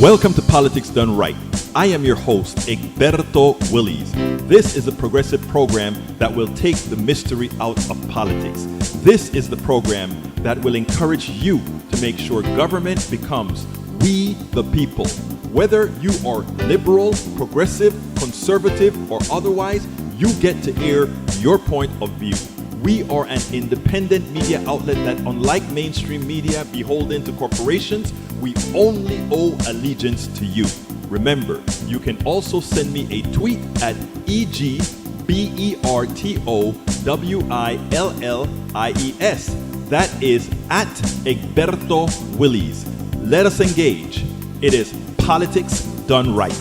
Welcome to Politics Done Right. I am your host, Egberto Willies. This is a progressive program that will take the mystery out of politics. This is the program that will encourage you to make sure government becomes we the people. Whether you are liberal, progressive, conservative, or otherwise, you get to air your point of view. We are an independent media outlet that, unlike mainstream media beholden to corporations, we only owe allegiance to you. Remember, you can also send me a tweet at EGBERTOWILLIES. That is at Egberto Willies. Let us engage. It is Politics Done Right.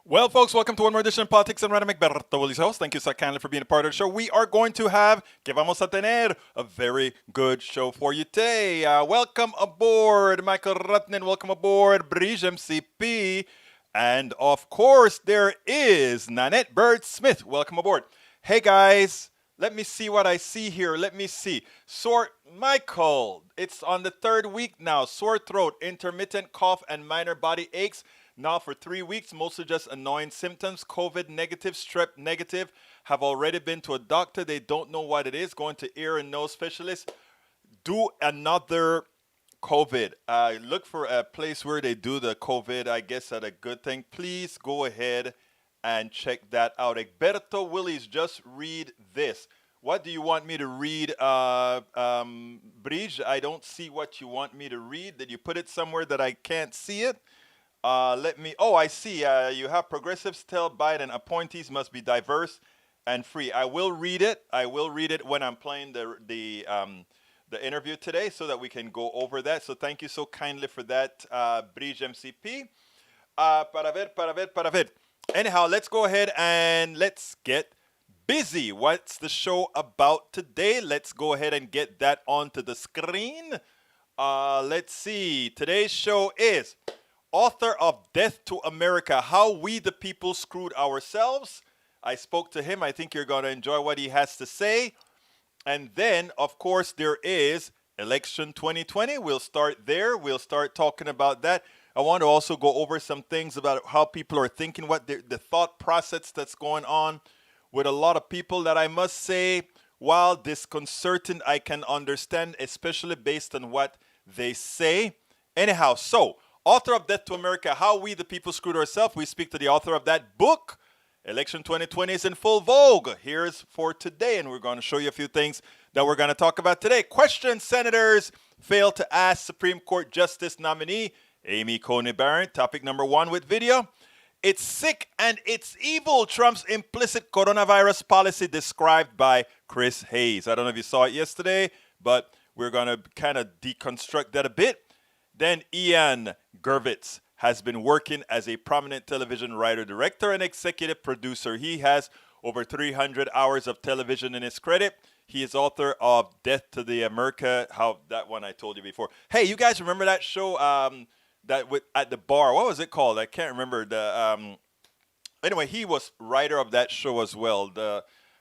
Well, folks, welcome to one more edition of Politics and Right. I'm Egberto Willies' host. Thank you so kindly for being a part of the show. We are going to have, que vamos a tener, a very good show for you today. Welcome aboard, Michael Rutnan. Welcome aboard, Bridge MCP. And, of course, there is Nanette Bird-Smith. Welcome aboard. Hey, guys. Let me see what I see here. Let me see. Michael, it's on the third week now. Sore throat, intermittent cough, and minor body aches. Now for 3 weeks, mostly just annoying symptoms. COVID negative, strep negative. Have already been to a doctor. They don't know what it is. Going to ear and nose specialist. Do another COVID. Look for a place where they do the COVID. I guess that's a good thing. Please go ahead and check that out. Egberto Willies, just read this. What do you want me to read, Bridge? I don't see what you want me to read. Did you put it somewhere that I can't see it? I see. You have progressives tell Biden appointees must be diverse and free. I will read it. I will read it when I'm playing the interview today so that we can go over that. So thank you so kindly for that, Bridge MCP. Para ver. Anyhow, let's go ahead and let's get busy. What's the show about today? Let's go ahead and get that onto the screen. Let's see. Today's show is author of Death to America, How We the People Screwed Ourselves. I spoke to him. I think you're going to enjoy what he has to say. And then, of course, there is Election 2020. We'll start there. We'll start talking about that. I want to also go over some things about how people are thinking, what the thought process that's going on with a lot of people that I must say, while disconcerting, I can understand, especially based on what they say. Anyhow, so author of Death to America, How We the People Screwed Ourselves. We speak to the author of that book. Election 2020 is in full vogue. Here's for today, and we're going to show you a few things that we're going to talk about today. Question: senators fail to ask Supreme Court Justice nominee Amy Coney Barrett. Topic number one with video. It's sick and it's evil. Trump's implicit coronavirus policy described by Chris Hayes. I don't know if you saw it yesterday, but we're going to kind of deconstruct that a bit. Then Ian Gervitz has been working as a prominent television writer, director, and executive producer. He has over 300 hours of television in his credit. He is author of Death to the America. How that one I told you before. Hey, you guys remember that show at the bar? What was it called? I can't remember. Anyway, he was writer of that show as well.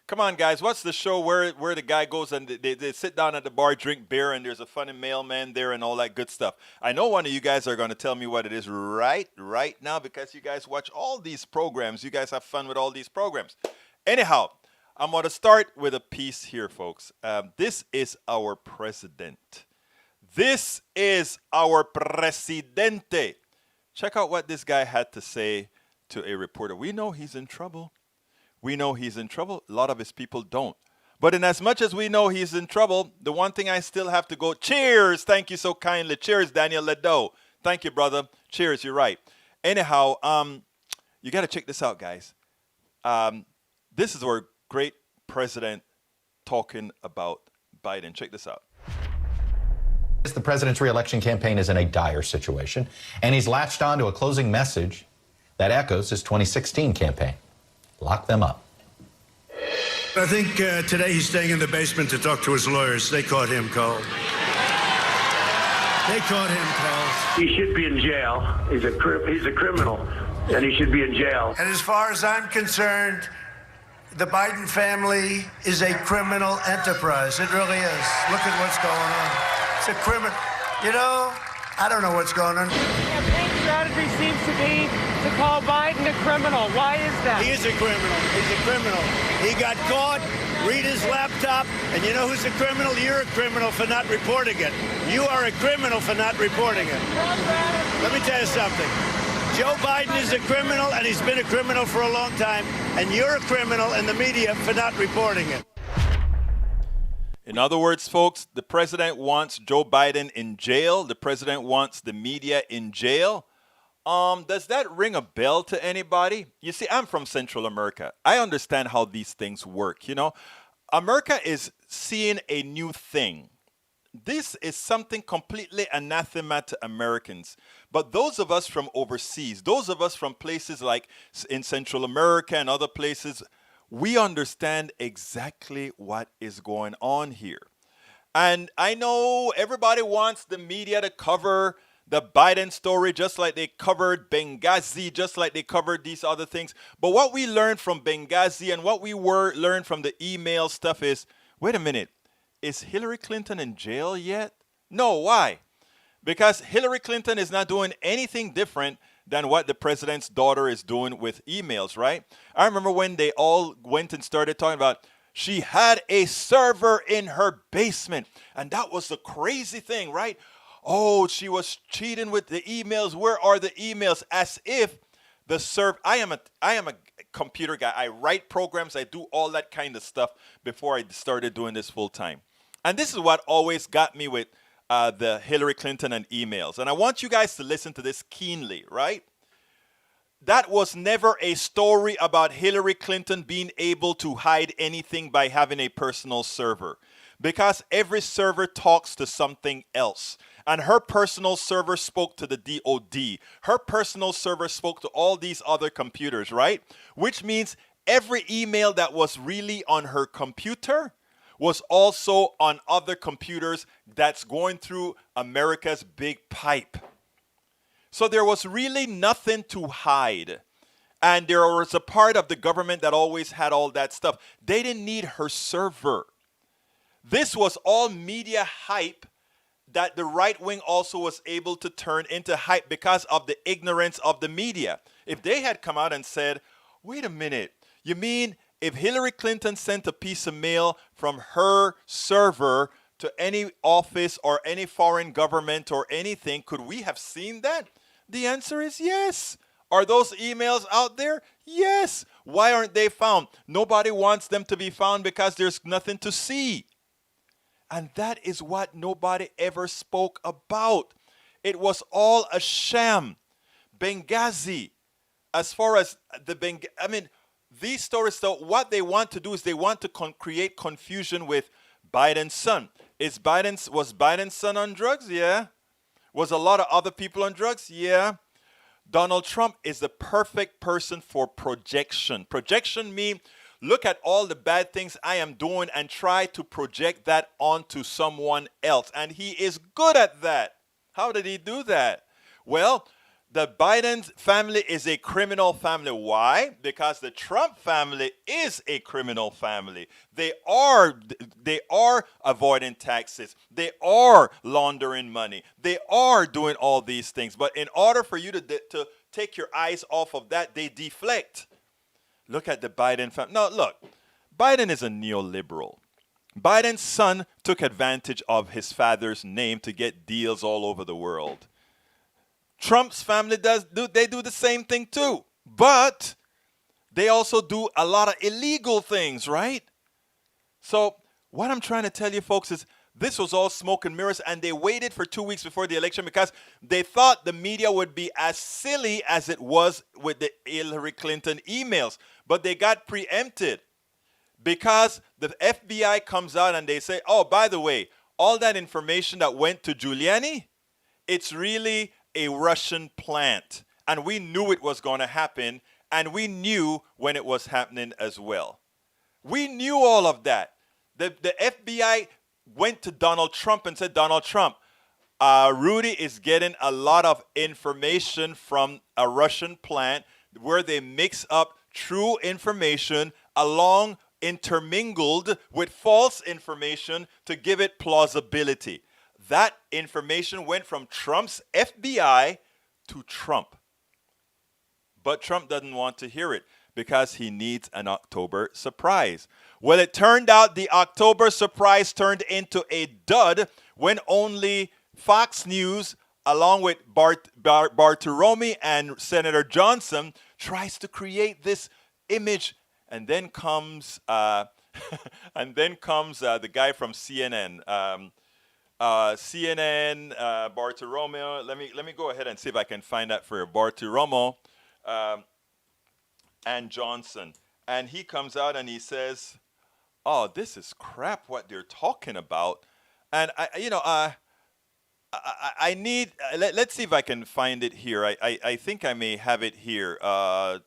Come on, guys. What's the show where the guy goes and they sit down at the bar, drink beer, and there's a funny mailman there and all that good stuff? I know one of you guys are going to tell me what it is right now because you guys watch all these programs. You guys have fun with all these programs. Anyhow, I'm going to start with a piece here, folks. This is our president. This is our presidente. Check out what this guy had to say to a reporter. We know he's in trouble. We know he's in trouble. A lot of his people don't. But in as much as we know he's in trouble, the one thing I still have to go, cheers, thank you so kindly. Cheers, Daniel Ledo. Thank you, brother. Cheers, you're right. Anyhow, you got to check this out, guys. This is our great president talking about Biden. Check this out. The president's re-election campaign is in a dire situation, and he's latched on to a closing message that echoes his 2016 campaign. Lock them up. I think today he's staying in the basement to talk to his lawyers. They caught him, Cole. They caught him, Cole. He should be in jail. He's a criminal, and he should be in jail. And as far as I'm concerned, the Biden family is a criminal enterprise. It really is. Look at what's going on. a criminal. You know, I don't know what's going on. Campaign strategy seems to be to call Biden a criminal. Why is that? He is a criminal. He's a criminal. He got caught. Read his laptop. And you know who's a criminal? You're a criminal for not reporting it. You are a criminal for not reporting it. Let me tell you something. Joe Biden is a criminal, and he's been a criminal for a long time. And you're a criminal in the media for not reporting it. In other words, folks, the president wants Joe Biden in jail. The president wants the media in jail. Does that ring a bell to anybody? You see, I'm from Central America. I understand how these things work. You know, America is seeing a new thing. This is something completely anathema to Americans. But those of us from overseas, those of us from places like in Central America and other places, we understand exactly what is going on here. And I know everybody wants the media to cover the Biden story just like they covered Benghazi, just like they covered these other things. But what we learned from Benghazi and what we learned from the email stuff is, wait a minute, is Hillary Clinton in jail yet? No, why? Because Hillary Clinton is not doing anything different than what the president's daughter is doing with emails, right? I remember when they all went and started talking about she had a server in her basement. And that was the crazy thing, right? Oh, she was cheating with the emails. Where are the emails? As if the server, I am a computer guy. I write programs. I do all that kind of stuff before I started doing this full time. And this is what always got me with the Hillary Clinton and emails. And I want you guys to listen to this keenly, right? That was never a story about Hillary Clinton being able to hide anything by having a personal server. Because every server talks to something else. And her personal server spoke to the DOD. Her personal server spoke to all these other computers, right? Which means every email that was really on her computer was also on other computers that's going through America's big pipe. So there was really nothing to hide. And there was a part of the government that always had all that stuff. They didn't need her server. This was all media hype that the right wing also was able to turn into hype because of the ignorance of the media. If they had come out and said, wait a minute, you mean if Hillary Clinton sent a piece of mail from her server to any office or any foreign government or anything, could we have seen that? The answer is yes. Are those emails out there? Yes. Why aren't they found? Nobody wants them to be found because there's nothing to see. And that is what nobody ever spoke about. It was all a sham. Benghazi, as far as these stories, though, what they want to do is they want to create confusion with Biden's son. Was Biden's son on drugs? Yeah. Was a lot of other people on drugs? Yeah. Donald Trump is the perfect person for projection. Projection means look at all the bad things I am doing and try to project that onto someone else. And he is good at that. How did he do that? Well, the Biden family is a criminal family. Why? Because the Trump family is a criminal family. They are avoiding taxes. They are laundering money. They are doing all these things. But in order for you to take your eyes off of that, they deflect. Look at the Biden family. No, look, Biden is a neoliberal. Biden's son took advantage of his father's name to get deals all over the world. Trump's family do the same thing too. But they also do a lot of illegal things, right? So what I'm trying to tell you folks is this was all smoke and mirrors, and they waited for 2 weeks before the election because they thought the media would be as silly as it was with the Hillary Clinton emails. But they got preempted because the FBI comes out and they say, oh, by the way, all that information that went to Giuliani, it's really a Russian plant. And we knew it was going to happen, and we knew when it was happening as well. We knew all of that. The FBI went to Donald Trump and said, Donald Trump, Rudy is getting a lot of information from a Russian plant where they mix up true information along intermingled with false information to give it plausibility. that information went from Trump's FBI to Trump. But Trump doesn't want to hear it because he needs an October surprise. Well, it turned out the October surprise turned into a dud when only Fox News, along with Bartiromo and Senator Johnson, tries to create this image. And then comes the guy from CNN. CNN, Bartiromo. Let me go ahead and see if I can find that for you. Bartiromo and Johnson. And he comes out and he says, "Oh, this is crap what they're talking about." And I need, let's see if I can find it here. I think I may have it here. Well,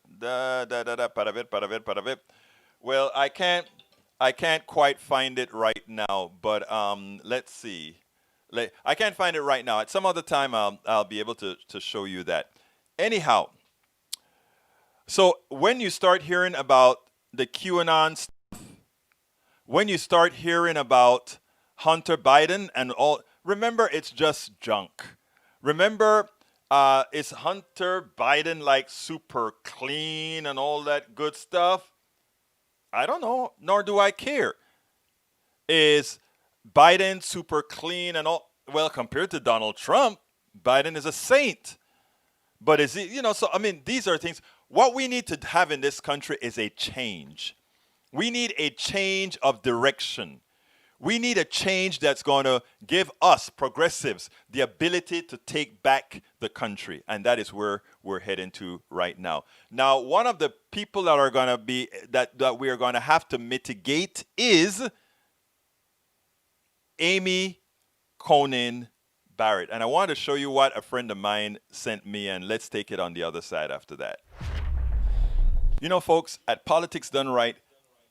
I can't quite find it right now, but let's see. I can't find it right now. At some other time, I'll be able to show you that. Anyhow, so when you start hearing about the QAnon stuff, when you start hearing about Hunter Biden and all, remember it's just junk. Remember, is Hunter Biden like super clean and all that good stuff? I don't know, nor do I care. Is Biden super clean and all? Well, compared to Donald Trump, Biden is a saint. But is he, so I mean, these are things. What we need to have in this country is a change. We need a change of direction. We need a change that's going to give us, progressives, the ability to take back the country. And that is where we're heading to right now. Now, one of the people that are going to be, that we are going to have to mitigate is Amy Coney Barrett. And I want to show you what a friend of mine sent me, and let's take it on the other side after that. You know, folks, at Politics Done Right,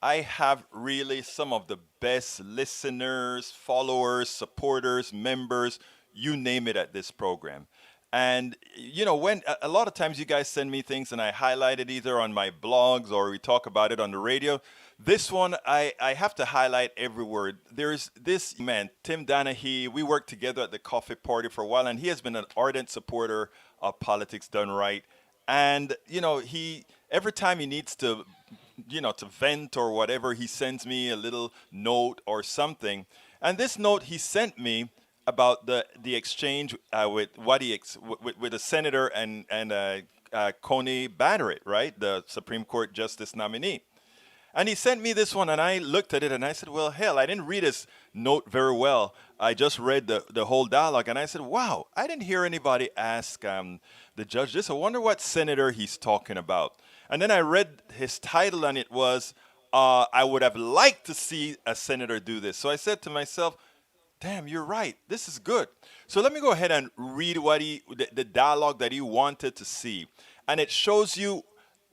I have really some of the best listeners, followers, supporters, members, you name it, at this program. And, when a lot of times you guys send me things and I highlight it either on my blogs or we talk about it on the radio. This one, I have to highlight every word. There's this man, Tim Donaghy. We worked together at the coffee party for a while, and he has been an ardent supporter of Politics Done Right. And, he every time he needs to vent or whatever, he sends me a little note or something. And this note he sent me about the exchange with the senator and Coney Barrett, right, the Supreme Court Justice nominee. And he sent me this one, and I looked at it, and I said, well, hell, I didn't read his note very well. I just read the whole dialogue, and I said, wow, I didn't hear anybody ask the judge this. I wonder what senator he's talking about. And then I read his title, and it was, I would have liked to see a senator do this. So I said to myself, damn, you're right. This is good. So let me go ahead and read what the dialogue that he wanted to see. And it shows you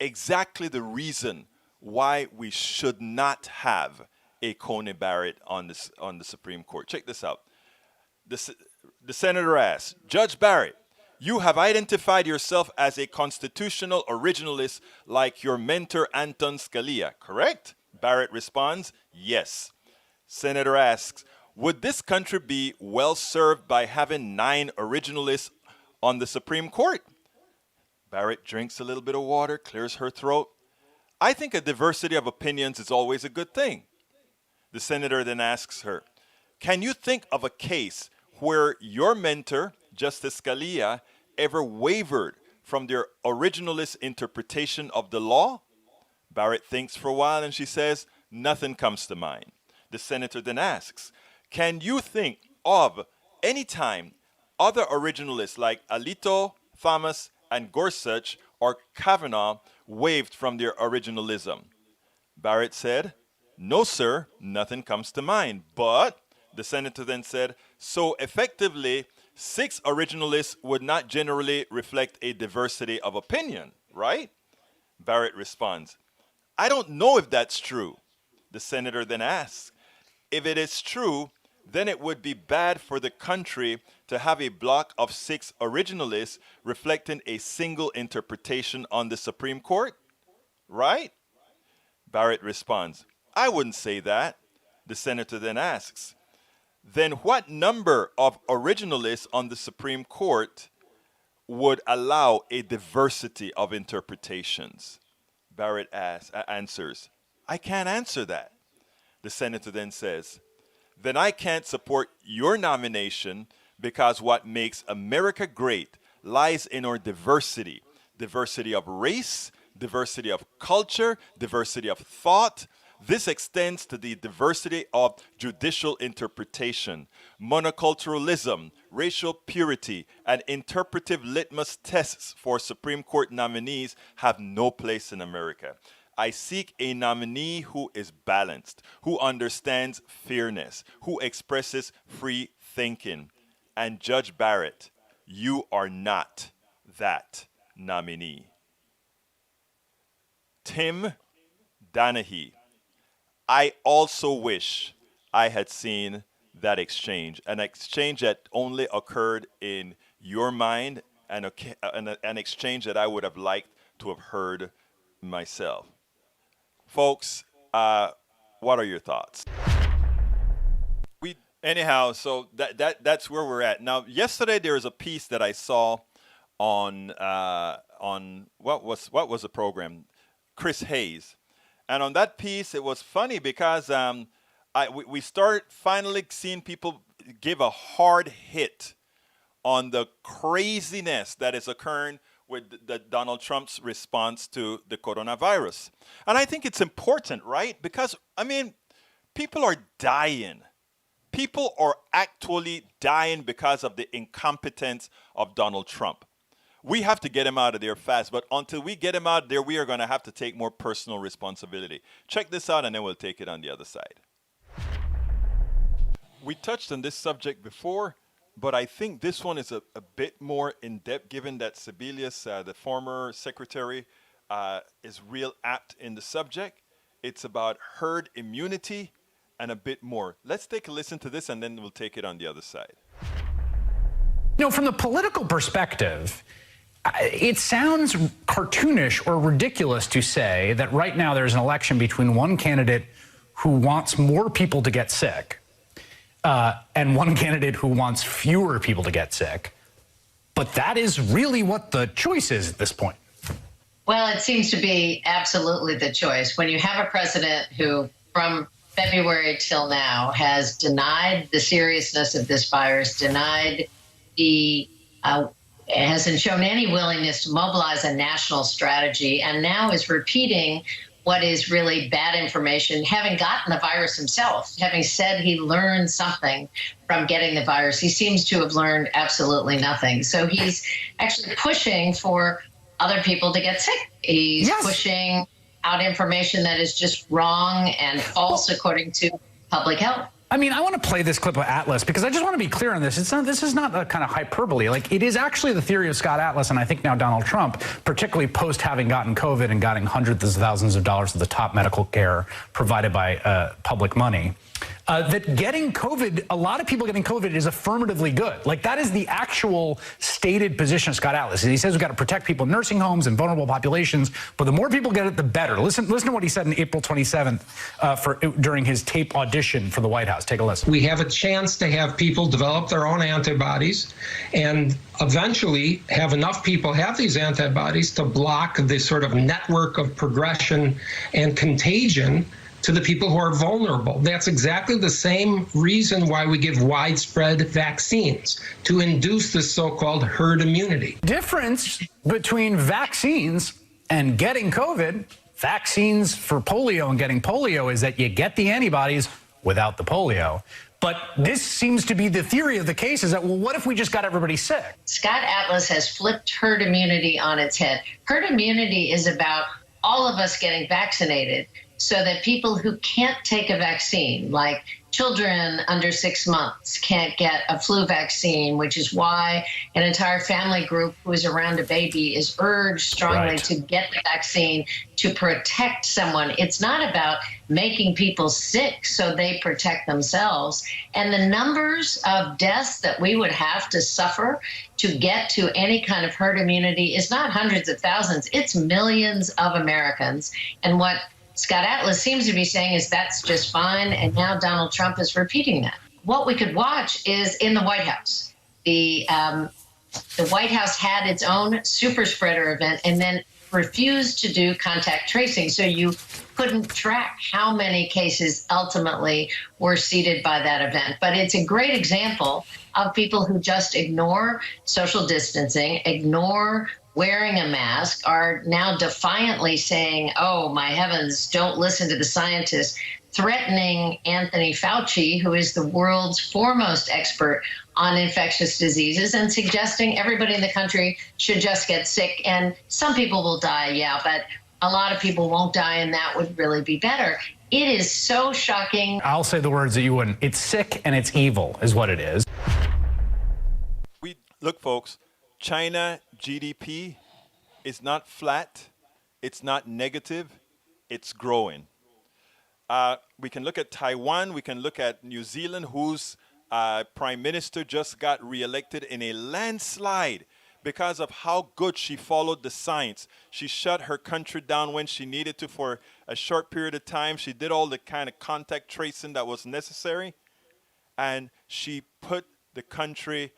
exactly the reason why we should not have a Coney Barrett on the Supreme Court. Check this out. The senator asks, Judge Barrett, you have identified yourself as a constitutional originalist like your mentor Anton Scalia, correct? Barrett responds, yes. Senator asks, would this country be well served by having 9 originalists on the Supreme Court? Barrett drinks a little bit of water, clears her throat. I think a diversity of opinions is always a good thing. The senator then asks her, can you think of a case where your mentor, Justice Scalia, ever wavered from their originalist interpretation of the law? Barrett thinks for a while and she says, nothing comes to mind. The senator then asks, can you think of any time other originalists like Alito, Thomas, and Gorsuch or Kavanaugh waved from their originalism? Barrett said, no, sir, nothing comes to mind. But, the senator then said, so effectively, 6 originalists would not generally reflect a diversity of opinion, right? Barrett responds, I don't know if that's true. The senator then asks, if it is true, then it would be bad for the country to have a block of 6 originalists reflecting a single interpretation on the Supreme Court, right? Barrett responds, I wouldn't say that. The senator then asks, then what number of originalists on the Supreme Court would allow a diversity of interpretations? Barrett answers, I can't answer that. The senator then says, then I can't support your nomination because what makes America great lies in our diversity. Diversity of race, diversity of culture, diversity of thought. This extends to the diversity of judicial interpretation. Monoculturalism, racial purity, and interpretive litmus tests for Supreme Court nominees have no place in America. I seek a nominee who is balanced, who understands fairness, who expresses free thinking. And Judge Barrett, you are not that nominee. Tim Donaghy, I also wish I had seen that exchange, an exchange that only occurred in your mind, and an exchange that I would have liked to have heard myself. Folks, what are your thoughts? Anyhow, so that's where we're at. Now, yesterday there was a piece that I saw on what was the program? Chris Hayes. And on that piece, it was funny because we start finally seeing people give a hard hit on the craziness that is occurring with Donald Trump's response to the coronavirus. And I think it's important, right? Because, I mean, people are dying. People are actually dying because of the incompetence of Donald Trump. We have to get him out of there fast, but until we get him out of there, we are going to have to take more personal responsibility. Check this out, and then we'll take it on the other side. We touched on this subject before, but I think this one is a bit more in-depth, given that Sebelius, the former secretary, is real apt in the subject. It's about herd immunity and a bit more. Let's take a listen to this, and then we'll take it on the other side. You know, from the political perspective, it sounds cartoonish or ridiculous to say that right now there's an election between one candidate who wants more people to get sick and one candidate who wants fewer people to get sick. But that is really what the choice is at this point. Well, it seems to be absolutely the choice. When you have a president who, from February till now, has denied the seriousness of this virus, denied hasn't shown any willingness to mobilize a national strategy, and now is repeating what is really bad information, having gotten the virus himself, having said he learned something from getting the virus. He seems to have learned absolutely nothing. So he's actually pushing for other people to get sick. He's pushing out information that is just wrong and false according to public health. I mean, I want to play this clip of Atlas because I just want to be clear on this. This is not a kind of hyperbole. Like, it is actually the theory of Scott Atlas, and I think now Donald Trump, particularly post having gotten COVID and getting hundreds of thousands of dollars of the top medical care provided by public money, that getting COVID, a lot of people getting COVID is affirmatively good. Like, that is the actual stated position of Scott Atlas. He says we've got to protect people in nursing homes and vulnerable populations, but the more people get it, the better. Listen to what he said on April 27th during his tape audition for the White House. Take a listen. We have a chance to have people develop their own antibodies and eventually have enough people have these antibodies to block the sort of network of progression and contagion to the people who are vulnerable. That's exactly the same reason why we give widespread vaccines, to induce this so-called herd immunity. Difference between vaccines and getting COVID, vaccines for polio and getting polio, is that you get the antibodies without the polio. But this seems to be the theory of the case, is that, well, what if we just got everybody sick? Scott Atlas has flipped herd immunity on its head. Herd immunity is about all of us getting vaccinated, so that people who can't take a vaccine, like children under 6 months, can't get a flu vaccine, which is why an entire family group who is around a baby is urged strongly to get the vaccine to protect someone. It's not about making people sick so they protect themselves. And the numbers of deaths that we would have to suffer to get to any kind of herd immunity is not hundreds of thousands, it's millions of Americans. And what Scott Atlas seems to be saying is that's just fine, and now Donald Trump is repeating that. what we could watch is in the White House. The White House had its own super spreader event and then refused to do contact tracing. So you couldn't track how many cases ultimately were seeded by that event. But it's a great example of people who just ignore social distancing, ignore wearing a mask, are now defiantly saying, oh, my heavens, don't listen to the scientists, threatening Anthony Fauci, who is the world's foremost expert on infectious diseases, and suggesting everybody in the country should just get sick. And some people will die, yeah, but a lot of people won't die, and that would really be better. It is so shocking. I'll say the words that you wouldn't. It's sick and it's evil is what it is. Look, folks, China GDP is not flat. It's not negative. It's growing. We can look at Taiwan. We can look at New Zealand, whose prime minister just got reelected in a landslide because of how good she followed the science. She shut her country down when she needed to for a short period of time. She did all the kind of contact tracing that was necessary. And she put the country,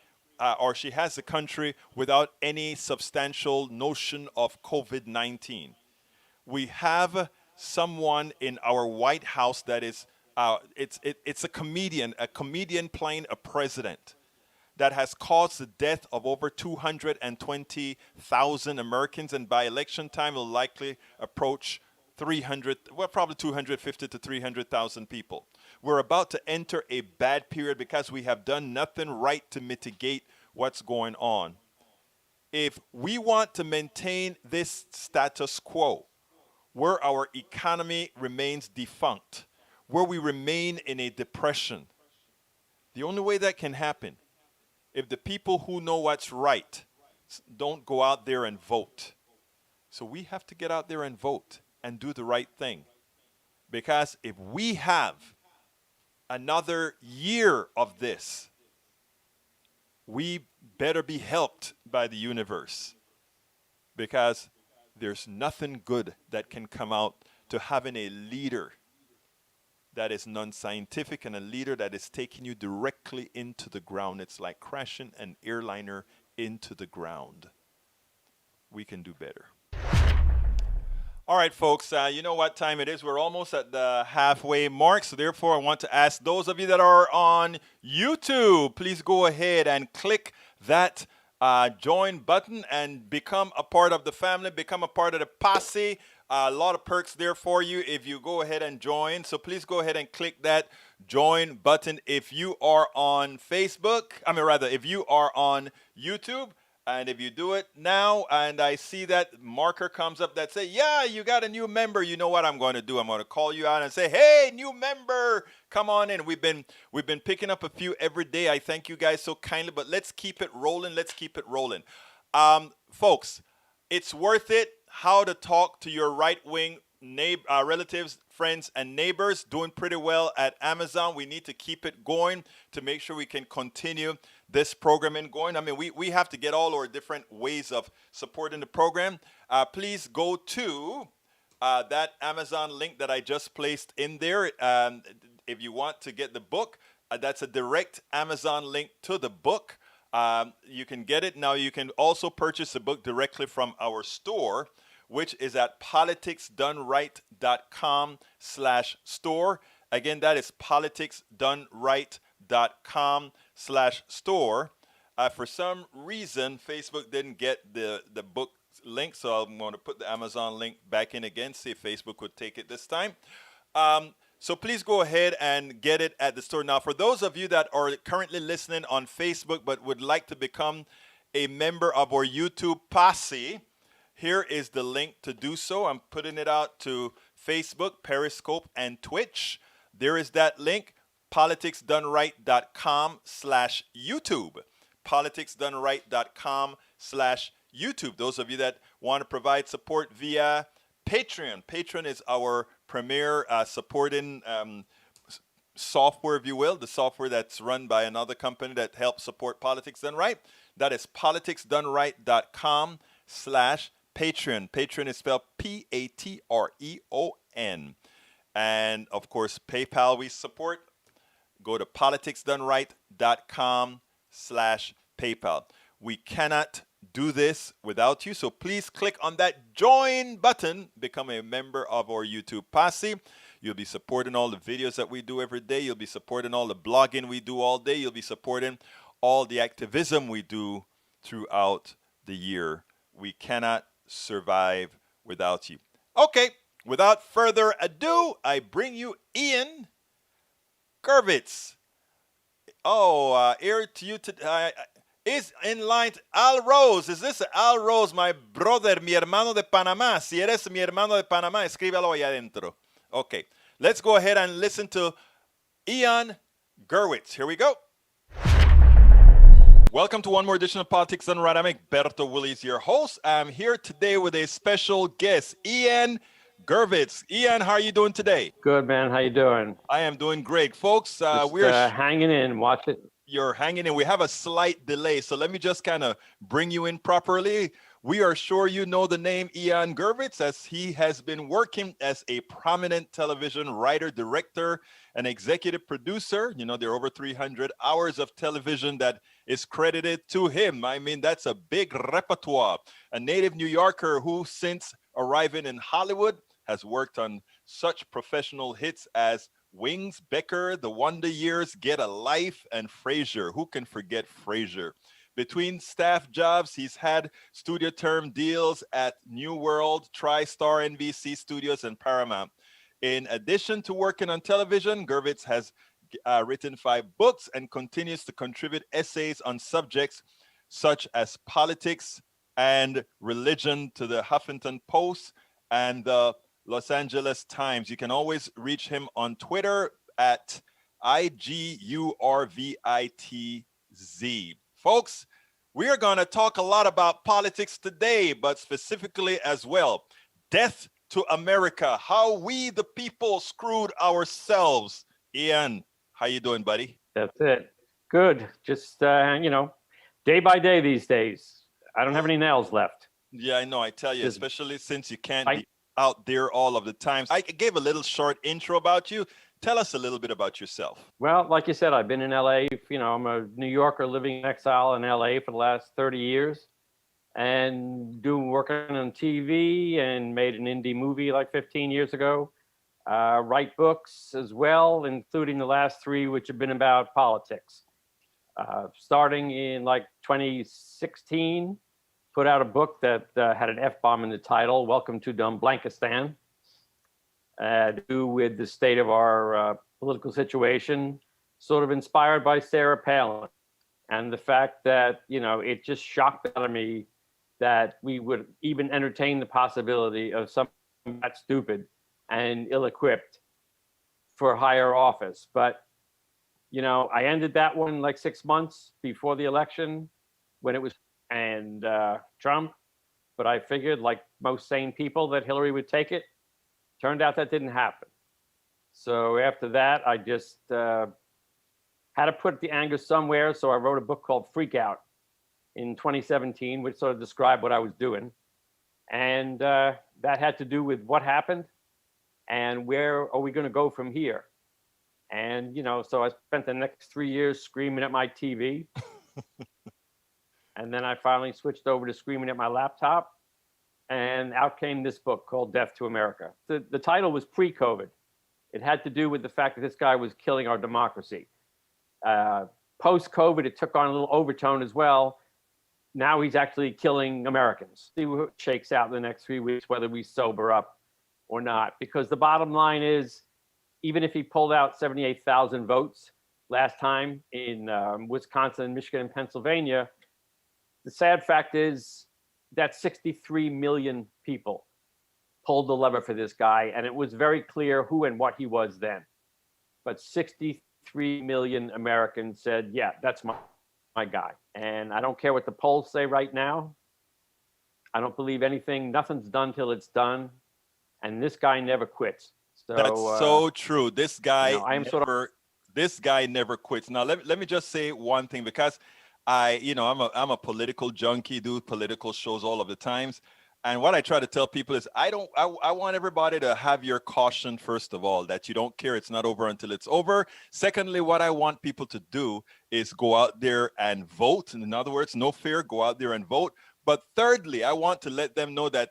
or she has the country without any substantial notion of COVID-19. We have someone in our White House that is, it's a comedian playing a president that has caused the death of over 220,000 Americans, and by election time will likely approach 300, well, probably 250 to 300,000 people. We're about to enter a bad period because we have done nothing right to mitigate what's going on. If we want to maintain this status quo, where our economy remains defunct, where we remain in a depression, the only way that can happen, if the people who know what's right don't go out there and vote. So we have to get out there and vote and do the right thing. Because if we have another year of this, we better be helped by the universe. Because there's nothing good that can come out to having a leader that is non-scientific and a leader that is taking you directly into the ground. It's like crashing an airliner into the ground. We can do better. All right, folks, you know what time it is. We're almost at the halfway mark. So therefore, I want to ask those of you that are on YouTube, please go ahead and click that join button and become a part of the family, become a part of the posse. A lot of perks there for you if you go ahead and join. So please go ahead and click that join button if you are on Facebook. If you are on YouTube. And if you do it now, and I see that marker comes up that say, yeah, you got a new member, you know what I'm going to do? I'm going to call you out and say, hey, new member, come on in. We've been picking up a few every day. I thank you guys so kindly, but let's keep it rolling. Let's keep it rolling. Folks, it's worth it how to talk to your right-wing relatives, friends, and neighbors. Doing pretty well at Amazon. We need to keep it going to make sure we can continue this programming going. I mean, we have to get all our different ways of supporting the program. Please go to that Amazon link that I just placed in there. If you want to get the book, that's a direct Amazon link to the book. You can get it. Now, you can also purchase the book directly from our store, which is at politicsdoneright.com/store. Again, that is politicsdoneright.com/store. For some reason, Facebook didn't get the book link, so I'm going to put the Amazon link back in again, see if Facebook would take it this time. So please go ahead and get it at the store. Now, for those of you that are currently listening on Facebook but would like to become a member of our YouTube posse, here is the link to do so. I'm putting it out to Facebook, Periscope, and Twitch. There is that link, politicsdoneright.com/YouTube. politicsdoneright.com/YouTube. Those of you that want to provide support via Patreon. Patreon is our premier supporting software, if you will, the software that's run by another company that helps support Politics Done Right. That is politicsdoneright.com/Patreon. Patreon is spelled Patreon. And of course, PayPal we support. go to politicsdoneright.com/PayPal. We cannot do this without you, so please click on that join button, become a member of our YouTube posse. You'll be supporting all the videos that we do every day. You'll be supporting all the blogging we do all day. You'll be supporting all the activism we do throughout the year. We cannot survive without you. Okay, without further ado, I bring you Ian Gervitz. Here to you today is in line Al Rose. Is this Al Rose, my brother, mi hermano de Panamá? Si eres mi hermano de Panamá, escríbalo allá adentro. Okay, let's go ahead and listen to Ian Gervitz. Here we go. Welcome to one more edition of Politics Done Right. I'm Egberto Willies, your host. I'm here today with a special guest, Ian Gervitz. Ian, how are you doing today? Good, man. How you doing? I am doing great, folks. We're hanging in. Watch it. You're hanging in. We have a slight delay, so let me just kind of bring you in properly. We are sure you know the name Ian Gervitz, as he has been working as a prominent television writer, director, and executive producer. You know, there are over 300 hours of television that is credited to him. I mean, that's a big repertoire. A native New Yorker who, since arriving in Hollywood, has worked on such professional hits as Wings, Becker, The Wonder Years, Get a Life, and Frasier. Who can forget Frasier? Between staff jobs, he's had studio term deals at New World, TriStar, NBC Studios, and Paramount. In addition to working on television, Gervitz has written 5 books and continues to contribute essays on subjects such as politics and religion to the Huffington Post and the Los Angeles Times. You can always reach him on Twitter at IGURVITZ. Folks, we are going to talk a lot about politics today, but specifically as well, death to America, how we the people screwed ourselves. Ian, how you doing, buddy? That's it. Good. Just, day by day these days. I don't have any nails left. Yeah, I know. I tell you, especially since you can't be out there all of the time. I gave a little short intro about you. Tell us a little bit about yourself. Well, like you said, I've been in LA. I'm a New Yorker living in exile in LA for the last 30 years and working on TV and made an indie movie like 15 years ago. Write books as well, including the last 3, which have been about politics. Starting in like 2016, put out a book that had an F-bomb in the title, Welcome to Dumblankistan. To do with the state of our political situation, sort of inspired by Sarah Palin. And the fact that, it just shocked out of me that we would even entertain the possibility of something that stupid and ill-equipped for higher office. But, I ended that one like 6 months before the election when it was Trump. But I figured, like most sane people, that Hillary would take it. Turned out that didn't happen. So after that, I just had to put the anger somewhere. So I wrote a book called Freak Out in 2017, which sort of described what I was doing. And that had to do with what happened and where are we going to go from here. And, so I spent the next 3 years screaming at my TV. And then I finally switched over to screaming at my laptop. And out came this book called Death to America. The title was pre-COVID. It had to do with the fact that this guy was killing our democracy. Post-COVID, it took on a little overtone as well. Now he's actually killing Americans. See what shakes out in the next 3 weeks, whether we sober up or not. Because the bottom line is, even if he pulled out 78,000 votes last time in Wisconsin, Michigan, and Pennsylvania, the sad fact is, that 63 million people pulled the lever for this guy, and it was very clear who and what he was then. But 63 million Americans said, yeah, that's my guy. And I don't care what the polls say right now. I don't believe anything. Nothing's done till it's done. And this guy never quits. So that's so true. This guy, this guy never quits. Now, let me just say one thing, because I'm a political junkie, do political shows all of the times. And what I try to tell people is I want everybody to have your caution, first of all, that you don't care. It's not over until it's over. Secondly, what I want people to do is go out there and vote. In other words, no fear, go out there and vote. But thirdly, I want to let them know that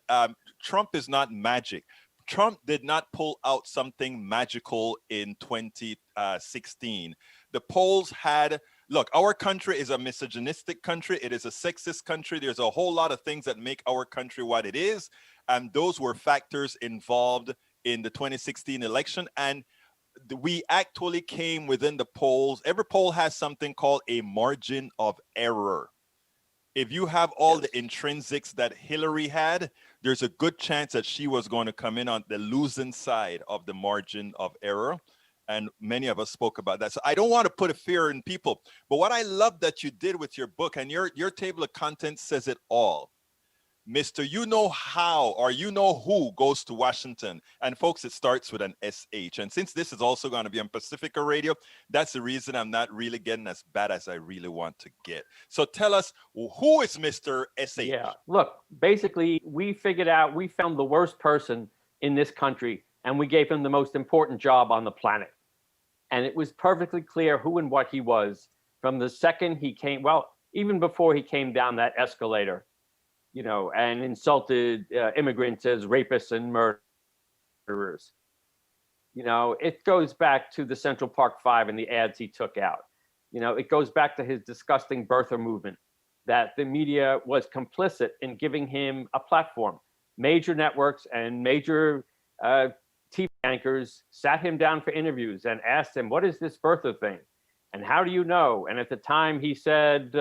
Trump is not magic. Trump did not pull out something magical in 2016. The polls had, look, our country is a misogynistic country. It is a sexist country. There's a whole lot of things that make our country what it is. And those were factors involved in the 2016 election. And we actually came within the polls. Every poll has something called a margin of error. If you have all the intrinsics that Hillary had, there's a good chance that she was going to come in on the losing side of the margin of error. And many of us spoke about that. So I don't want to put a fear in people. But what I love that you did with your book, and your table of contents says it all. Mr. You know how, or you know who goes to Washington. And folks, it starts with an SH. And since this is also going to be on Pacifica Radio, that's the reason I'm not really getting as bad as I really want to get. So tell us, who is Mr. SH? Yeah, look, basically, we found the worst person in this country, and we gave him the most important job on the planet. And it was perfectly clear who and what he was from the second he came, well, even before he came down that escalator, you know, and insulted immigrants as rapists and murderers. You know, it goes back to the Central Park Five and the ads he took out. You know, it goes back to his disgusting birther movement, that the media was complicit in giving him a platform. Major networks and major TV anchors sat him down for interviews and asked him, what is this birther thing? And how do you know? And at the time he said,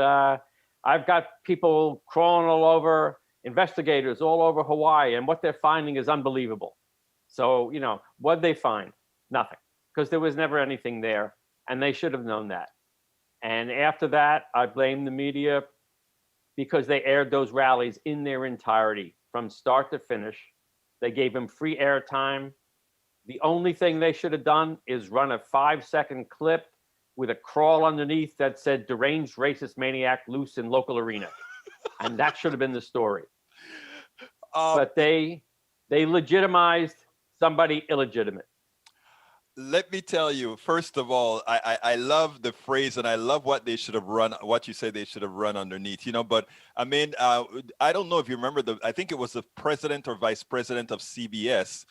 I've got people crawling all over, investigators all over Hawaii, and what they're finding is unbelievable. So, you know, what'd they find? Nothing, because there was never anything there, and they should have known that. And after that, I blame the media because they aired those rallies in their entirety from start to finish. They gave him free airtime. The only thing they should have done is run a 5-second clip with a crawl underneath that said deranged racist maniac loose in local arena. And that should have been the story. But they legitimized somebody illegitimate. Let me tell you, first of all, I love the phrase, and I love what they should have run, what you say they should have run underneath, you know, but I mean, I don't know if you remember I think it was the president or vice president of CBS.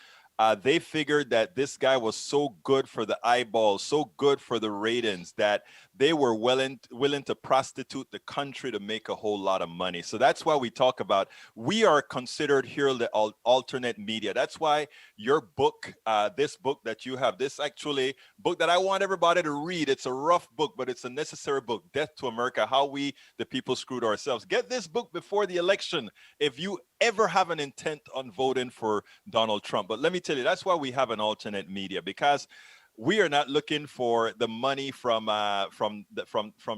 They figured that this guy was so good for the eyeballs, so good for the ratings, that they were willing to prostitute the country to make a whole lot of money. So that's why we talk about, we are considered here the alternate media. That's why your book, this book that you have, this actually book that I want everybody to read, it's a rough book, but it's a necessary book, Death to America, How We, the People, Screwed Ourselves. Get this book before the election if you ever have an intent on voting for Donald Trump. But let me tell you, that's why we have an alternate media, because we are not looking for the money from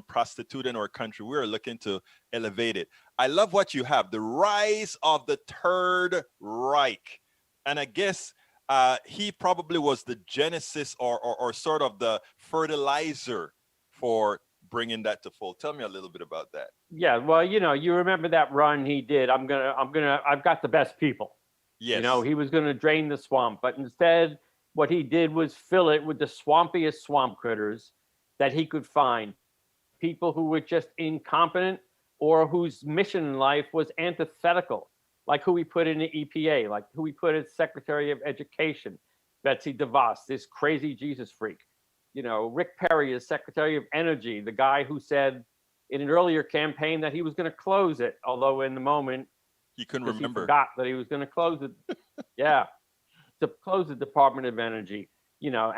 prostituting our country. We are looking to elevate it. I love what you have, the rise of the Third Reich. And I guess he probably was the genesis or sort of the fertilizer for bringing that to fold. Tell me a little bit about that. Yeah, well, you know, you remember that run he did. I've got the best people. Yes. You know, he was going to drain the swamp, but instead, what he did was fill it with the swampiest swamp critters that he could find. People who were just incompetent or whose mission in life was antithetical, like who we put in the EPA, like who we put as Secretary of Education, Betsy DeVos, this crazy Jesus freak. You know, Rick Perry is Secretary of Energy, the guy who said in an earlier campaign that he was going to close it, although in the moment he couldn't remember. He forgot that he was going to close it. Yeah, to close the Department of Energy. You know,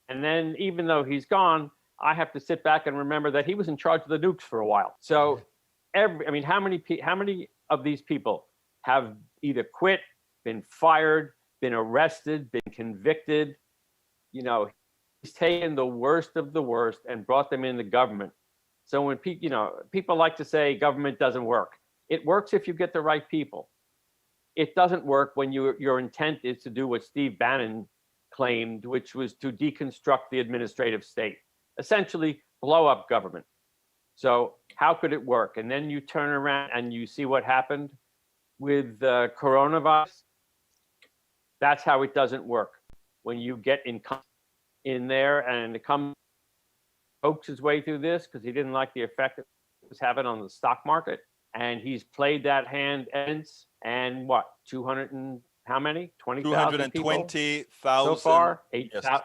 and then even though he's gone, I have to sit back and remember that he was in charge of the nukes for a while. So, how many of these people have either quit, been fired, been arrested, been convicted? You know, he's taken the worst of the worst and brought them into government. So when people like to say government doesn't work, it works if you get the right people. It doesn't work when your intent is to do what Steve Bannon claimed, which was to deconstruct the administrative state, essentially blow up government. So how could it work? And then you turn around and you see what happened. with coronavirus, that's how it doesn't work. When you get in there and come hoax his way through this because he didn't like the effect it was having on the stock market, and he's played that hand and what, 200 and how many? 20,000 people 220,000. so far? Yes, 8,000.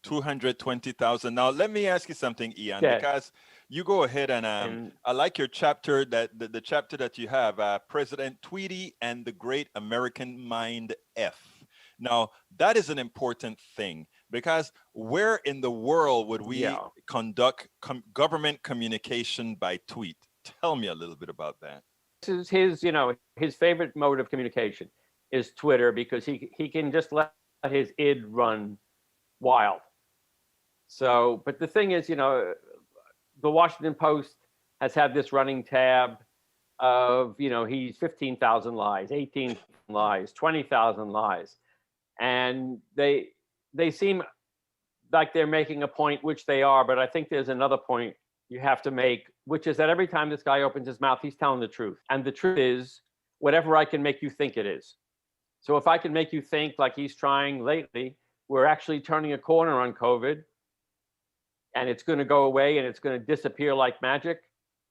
220,000. Now, let me ask you something, Ian, Dead. because you go ahead and I like your chapter, that the chapter that you have, President Tweety and the Great American Mind F. Now, that is an important thing, because where in the world would we conduct government communication by tweet? Tell me a little bit about that. This is his favorite mode of communication is Twitter, because he can just let his id run wild. So, but the thing is, the Washington Post has had this running tab of, he's 15,000 lies, 18 lies, 20,000 lies. And they seem like they're making a point, which they are, but I think there's another point you have to make, which is that every time this guy opens his mouth, he's telling the truth. And the truth is whatever I can make you think it is. So if I can make you think, like he's trying lately, we're actually turning a corner on COVID and it's going to go away and it's going to disappear like magic,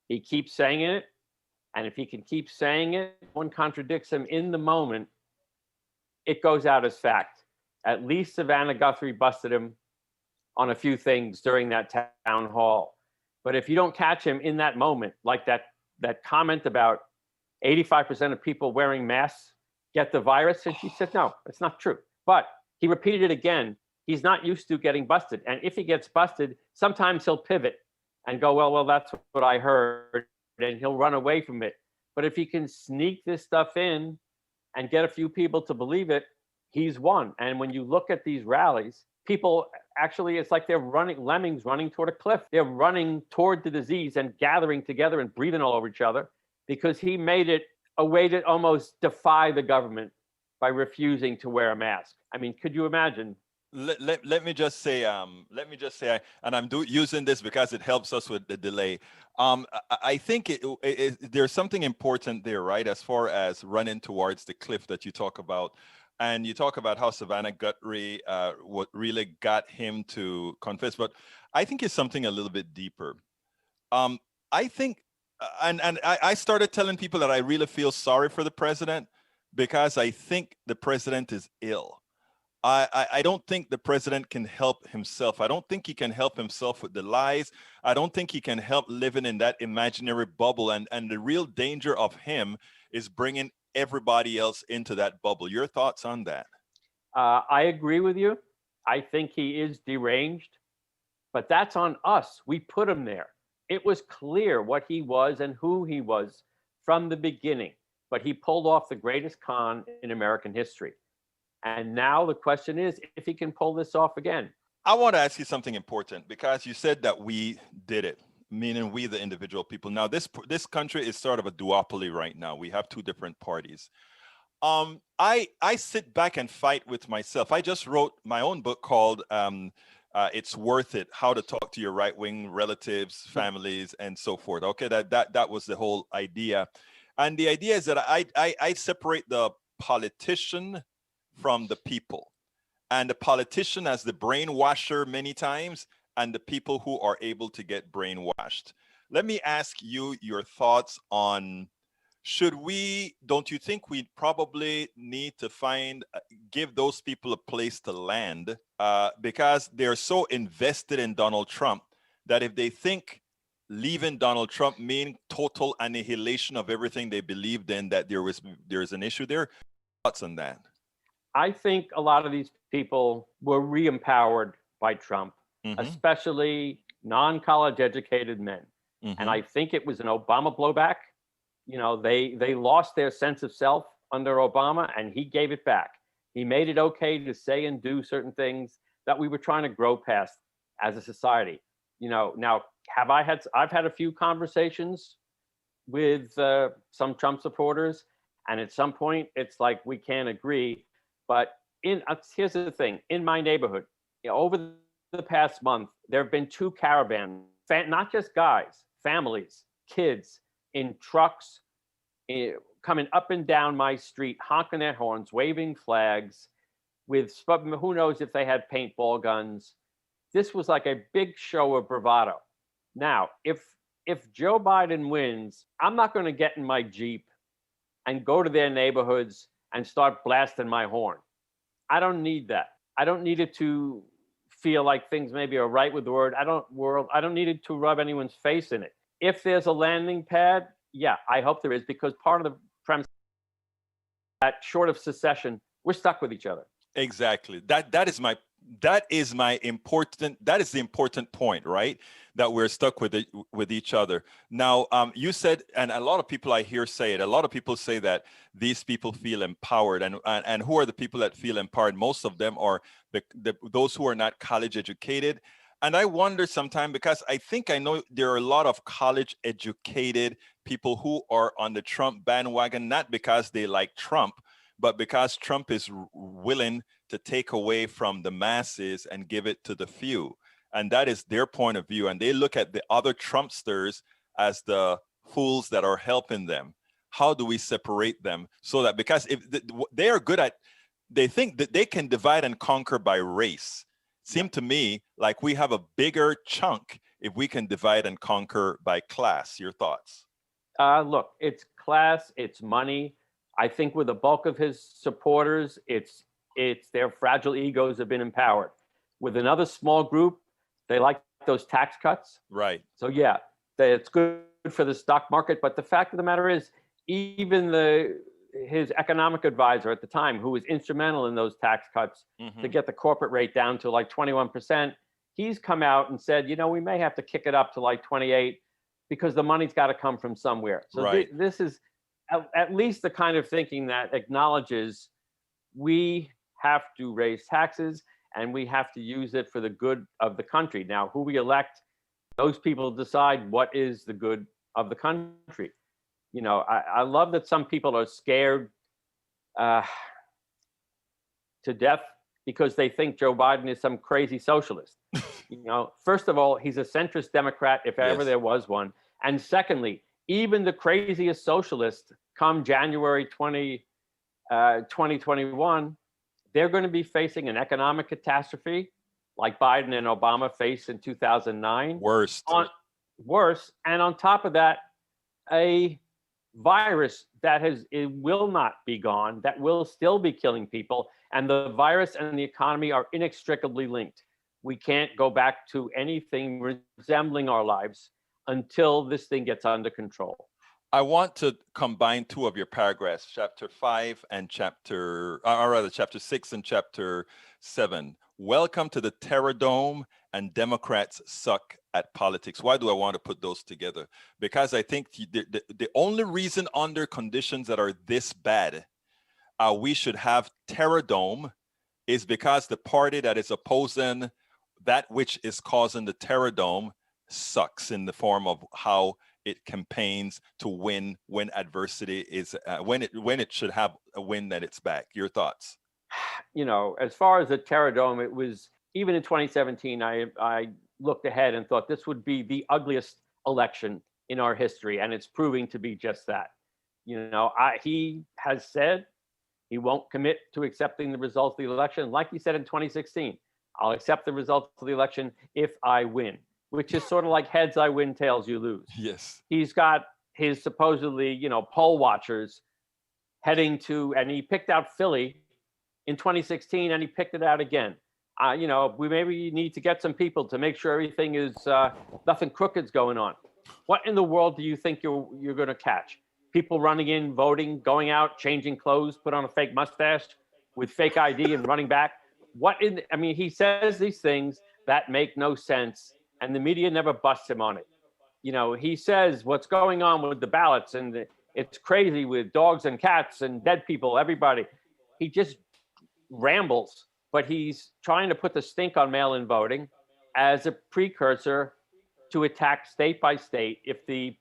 he keeps saying it. And if he can keep saying it, one contradicts him in the moment, it goes out as fact. At least Savannah Guthrie busted him on a few things during that town hall. But if you don't catch him in that moment, like that comment about 85% of people wearing masks get the virus, and she said, no, it's not true. But he repeated it again. He's not used to getting busted. And if he gets busted, sometimes he'll pivot and go, well, that's what I heard, and he'll run away from it. But if he can sneak this stuff in and get a few people to believe it, he's won. And when you look at these rallies, people actually, it's like they're running, lemmings running toward a cliff. They're running toward the disease and gathering together and breathing all over each other, because he made it a way to almost defy the government by refusing to wear a mask. I mean, could you imagine? Let me just say, and I'm using this because it helps us with the delay. I think there's something important there, right? As far as running towards the cliff that you talk about. And you talk about how Savannah Guthrie, what really got him to confess. But I think it's something a little bit deeper. I think, and I started telling people that I really feel sorry for the president, because I think the president is ill. I don't think the president can help himself. I don't think he can help himself with the lies. I don't think he can help living in that imaginary bubble. And the real danger of him is bringing everybody else into that bubble. Your thoughts on that? I agree with you. I think he is deranged, but that's on us. We put him there. It was clear what he was and who he was from the beginning, but he pulled off the greatest con in American history. And now the question is if he can pull this off again. I want to ask you something important, because you said that we did it, meaning we, the individual people. Now, this country is sort of a duopoly right now. We have two different parties. I sit back and fight with myself. I just wrote my own book called It's Worth It, How to Talk to Your Right-Wing Relatives, Families, and so forth. Okay, that was the whole idea. And the idea is that I separate the politician from the people, and the politician as the brainwasher many times, and the people who are able to get brainwashed. Let me ask you your thoughts on, don't you think we probably need to give those people a place to land, because they're so invested in Donald Trump that if they think leaving Donald Trump mean total annihilation of everything they believed in, that there's an issue there? Thoughts on that? I think a lot of these people were re-empowered by Trump, especially non-college educated men. And I think it was an Obama blowback. They lost their sense of self under Obama, and he gave it back. He made it okay to say and do certain things that we were trying to grow past as a society. Now, I've had a few conversations with some Trump supporters, and at some point it's like we can't agree. But here's the thing: in my neighborhood, over the past month, there have been 2 caravans, not just guys, families, kids, in trucks, coming up and down my street, honking their horns, waving flags, with who knows if they had paintball guns. This was like a big show of bravado. Now, if Joe Biden wins, I'm not going to get in my Jeep and go to their neighborhoods and start blasting my horn. I don't need that. I don't need it to feel like things maybe are right with the word. I don't need it to rub anyone's face in it. If there's a landing pad, yeah, I hope there is, because part of the premise that short of secession, we're stuck with each other. Exactly. That is the important point, right? That we're stuck with each other. Now, you said, and a lot of people I hear say it. A lot of people say that these people feel empowered, and who are the people that feel empowered? Most of them are those who are not college educated. And I wonder sometimes, because I know there are a lot of college educated people who are on the Trump bandwagon, not because they like Trump, but because Trump is willing to take away from the masses and give it to the few. And that is their point of view. And they look at the other Trumpsters as the fools that are helping them. How do we separate them? So that, because if they are good at, they think that they can divide and conquer by race. Seemed to me like we have a bigger chunk if we can divide and conquer by class. Your thoughts? Look, it's class, it's money. I think with the bulk of his supporters, it's their fragile egos have been empowered. With another small group, they like those tax cuts. Right. So yeah, it's good for the stock market. But the fact of the matter is, even his economic advisor at the time, who was instrumental in those tax cuts to get the corporate rate down to like 21%, he's come out and said, we may have to kick it up to like 28 because the money's got to come from somewhere. So right. This is at least the kind of thinking that acknowledges we have to raise taxes and we have to use it for the good of the country. Now, who we elect, those people decide what is the good of the country. I love that some people are scared to death because they think Joe Biden is some crazy socialist. First of all, he's a centrist Democrat, if ever there was one. And secondly, even the craziest socialists come January 2021, they're going to be facing an economic catastrophe like Biden and Obama faced in 2009. Worse. And on top of that, a virus it will not be gone, that will still be killing people. And the virus and the economy are inextricably linked. We can't go back to anything resembling our lives until this thing gets under control. I want to combine two of your paragraphs, chapter 5 and chapter 6 and chapter 7. Welcome to the Terror Dome and Democrats suck at politics. Why do I want to put those together? Because I think the only reason under conditions that are this bad, we should have Terror Dome is because the party that is opposing that which is causing the Terror Dome sucks in the form of how it campaigns to win when adversity is when it should have a win at its back. Your thoughts? As far as the Terror Dome, it was, even in 2017, I looked ahead and thought this would be the ugliest election in our history, and it's proving to be just that. He has said he won't commit to accepting the results of the election. Like he said in 2016, I'll accept the results of the election if I win, which is sort of like heads I win, tails you lose. Yes. He's got his supposedly, poll watchers heading to, and he picked out Philly in 2016 and he picked it out again. We maybe need to get some people to make sure everything is, nothing crooked's going on. What in the world do you think you're going to catch? People running in, voting, going out, changing clothes, put on a fake mustache with fake ID and running back. He says these things that make no sense, and the media never busts him on it. He says what's going on with the ballots, and it's crazy with dogs and cats and dead people, everybody. He just rambles, but he's trying to put the stink on mail-in voting as a precursor to attack state by state if the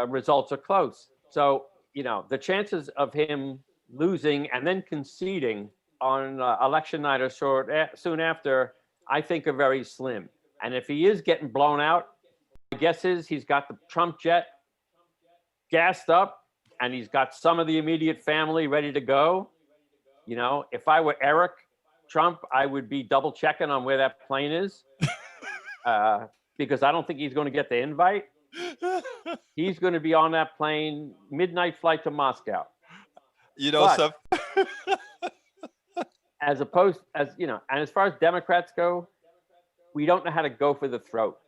results are close. So, the chances of him losing and then conceding on election night or soon after, I think are very slim. And if he is getting blown out, my guess is he's got the Trump jet gassed up and he's got some of the immediate family ready to go. You know, if I were Eric Trump, I would be double checking on where that plane is, because I don't think he's going to get the invite. He's going to be on that plane, midnight flight to Moscow. You know, But some as opposed, as you know, and as far as Democrats go, we don't know how to go for the throat.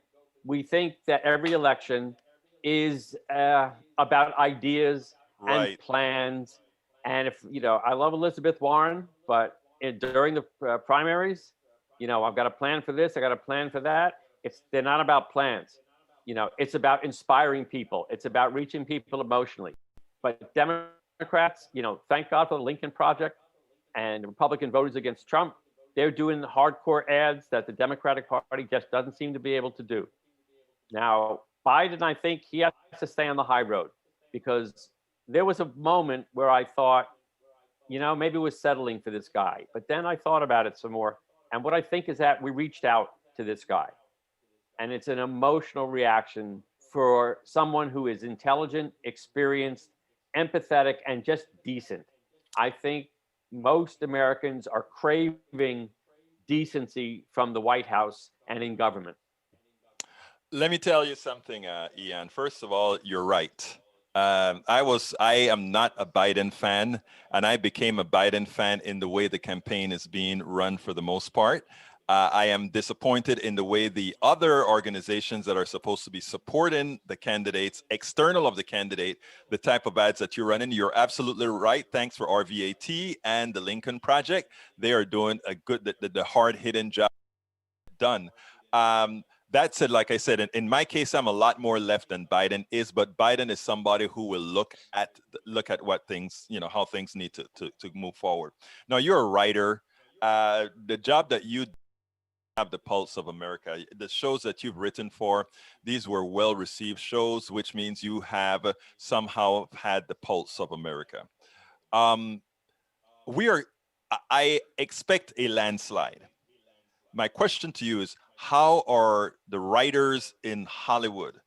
We think that every election is about ideas and right. plans. And if, you know, I love Elizabeth Warren, but during the primaries, you know, I've got a plan for this, I got a plan for that. They're not about plans. You know, it's about inspiring people. It's about reaching people emotionally. But Democrats, you know, thank God for the Lincoln Project and Republican voters against Trump. They're doing the hardcore ads that the Democratic Party just doesn't seem to be able to do. Now, Biden, I think he has to stay on the high road, because there was a moment where I thought, you know, maybe we're settling for this guy. But then I thought about it some more. And what I think is that we reached out to this guy. And it's an emotional reaction for someone who is intelligent, experienced, empathetic, and just decent. I think most Americans are craving decency from the White House and in government. Let me tell you something, Ian. First of all, you're right. I am not a Biden fan, and I became a Biden fan in the way the campaign is being run for the most part. I am disappointed in the way the other organizations that are supposed to be supporting the candidates, external of the candidate, the type of ads that you're running. You're absolutely right. Thanks for RVAT and the Lincoln Project. They are doing a good, the hard-hitting job done. That said, like I said, in my case, I'm a lot more left than Biden is, but Biden is somebody who will look at what things, you know, how things need to move forward. Now, you're a writer. The job that you have, the pulse of America, the shows that you've written for, these were well-received shows, which means you have somehow had the pulse of America. I expect a landslide. My question to you is, how are the writers in Hollywood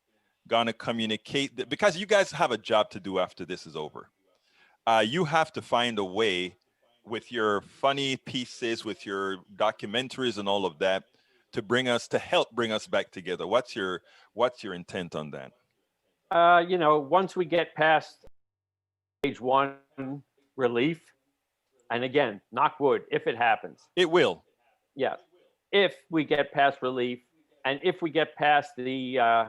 gonna communicate? Because you guys have a job to do after this is over. You have to find a way with your funny pieces, with your documentaries and all of that, to help bring us back together. What's your intent on that? You know, once we get past stage one relief, and again, knock wood, if it happens. It will. Yes. If we get past relief, and if we get past the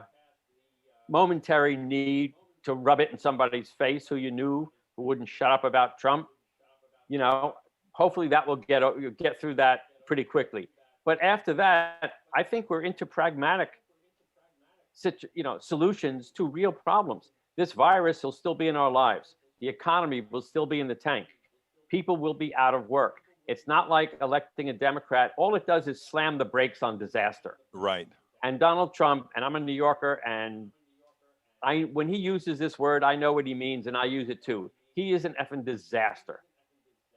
momentary need to rub it in somebody's face who you knew who wouldn't shut up about Trump, you know, hopefully that will get through that pretty quickly. But after that, I think we're into pragmatic, you know, solutions to real problems. This virus will still be in our lives. The economy will still be in the tank. People will be out of work. It's not like electing a Democrat. All it does is slam the brakes on disaster. Right. And Donald Trump, and I'm a New Yorker, and when he uses this word, I know what he means, and I use it too. He is an effing disaster.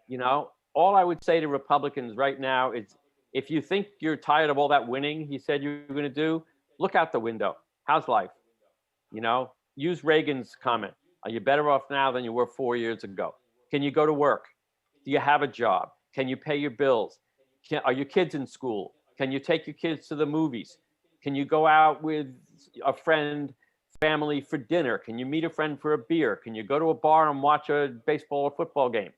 You know, all I would say to Republicans right now is, if you think you're tired of all that winning he said you were going to do, look out the window. How's life? You know, use Reagan's comment. Are you better off now than you were 4 years ago? Can you go to work? Do you have a job? Can you pay your bills? Are your kids in school? Can you take your kids to the movies? Can you go out with a friend, family for dinner? Can you meet a friend for a beer? Can you go to a bar and watch a baseball or football game?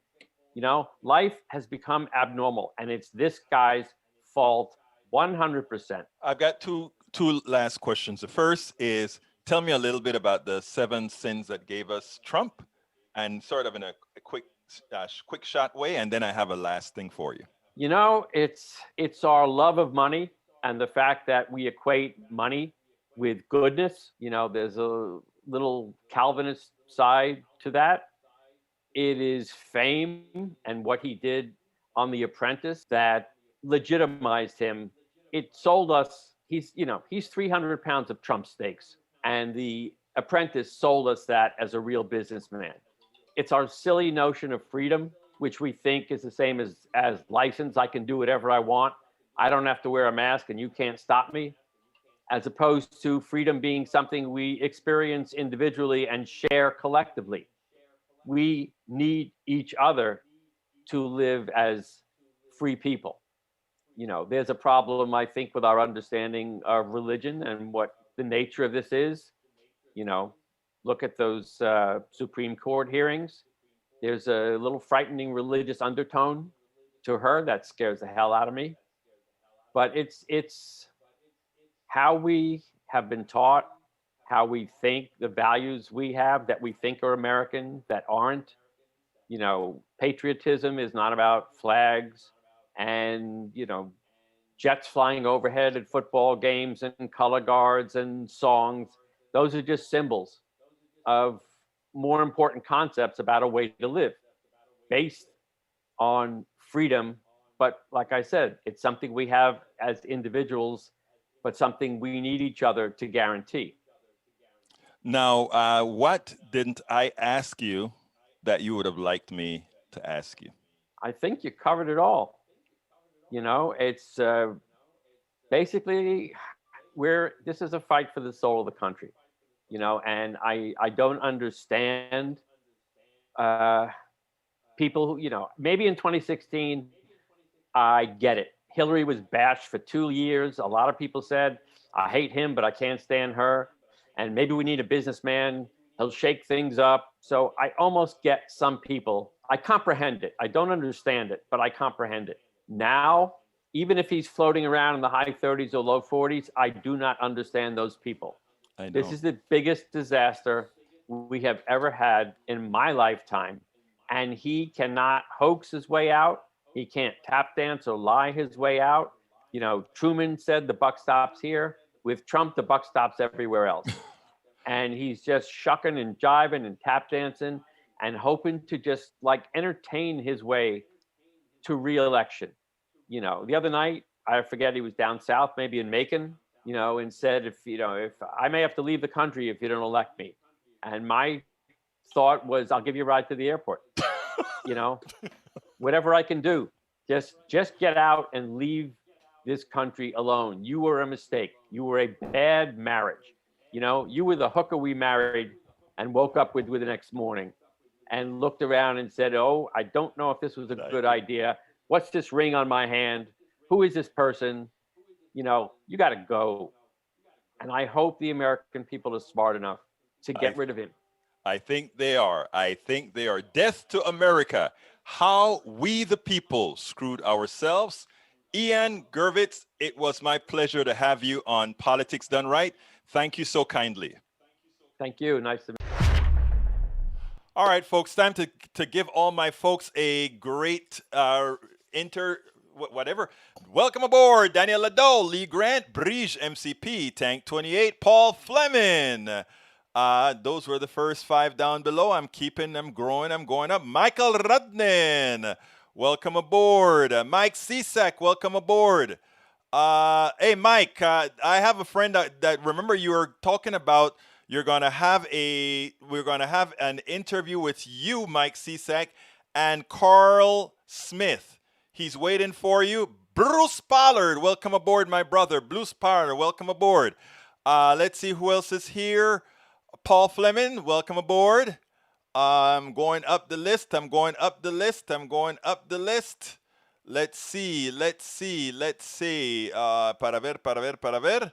You know, life has become abnormal, and it's this guy's fault 100%. I've got two last questions. The first is, tell me a little bit about the 7 sins that gave us Trump, and sort of in a quick shot way, and then I have a last thing for you. You know, it's our love of money and the fact that we equate money with goodness. You know, there's a little Calvinist side to that. It is fame and what he did on The Apprentice that legitimized him. It sold us, he's 300 pounds of Trump steaks, and The Apprentice sold us that as a real businessman. It's our silly notion of freedom, which we think is the same as license. I can do whatever I want. I don't have to wear a mask and you can't stop me. As opposed to freedom being something we experience individually and share collectively. we need each other to live as free people. There's a problem, I think, with our understanding of religion and what the nature of this is. Look at those Supreme Court hearings. There's a little frightening religious undertone to her that scares the hell out of me. But it's how we have been taught, how we think, the values we have that we think are American that aren't. Patriotism is not about flags and, jets flying overhead at football games and color guards and songs. Those are just symbols of more important concepts about a way to live based on freedom. But like I said, it's something we have as individuals, but something we need each other to guarantee. Now, what didn't I ask you that you would have liked me to ask you? I think you covered it all. It's basically this is a fight for the soul of the country, and I don't understand people who, maybe in 2016, I get it. Hillary was bashed for 2 years. A lot of people said, I hate him, but I can't stand her. And maybe we need a businessman. He'll shake things up. So I almost get some people. I comprehend it. I don't understand it, but I comprehend it. Now, even if he's floating around in the high 30s or low 40s, I do not understand those people. I know. This is the biggest disaster we have ever had in my lifetime. And he cannot hoax his way out. He can't tap dance or lie his way out. Truman said the buck stops here. With Trump, the buck stops everywhere else. And he's just shucking and jiving and tap dancing and hoping to just entertain his way to re-election. The other night, I forget, he was down south, maybe in Macon, and said, if I may have to leave the country if you don't elect me. And my thought was, I'll give you a ride to the airport. Whatever I can do, just get out and leave this country alone. You were a mistake. You were a bad marriage. You were the hooker we married and woke up with the next morning and looked around and said, oh, I don't know if this was a good idea. What's this ring on my hand? Who is this person? You got to go. And I hope the American people are smart enough to get rid of him. I think they are. I think they are. Death to America. How we the people screwed ourselves. Ian Gervitz, it was my pleasure to have you on Politics Done Right. Thank you so kindly. Thank you. Nice to meet you. All right, folks, time to give all my folks a great whatever. Welcome aboard, Daniel Lado, Lee Grant, Brige MCP, Tank 28, Paul Fleming. Those were the first 5 down below. I'm keeping them growing. I'm going up. Michael Rudnin, welcome aboard. Mike Cisak, welcome aboard. Hey, Mike, I have a friend that remember you were talking about we're going to have an interview with you, Mike Cisak, and Carl Smith. He's waiting for you. Bruce Pollard, welcome aboard, my brother. Bruce Pollard, welcome aboard. Let's see who else is here. Paul Fleming, welcome aboard. I'm going up the list. Let's see. Para ver.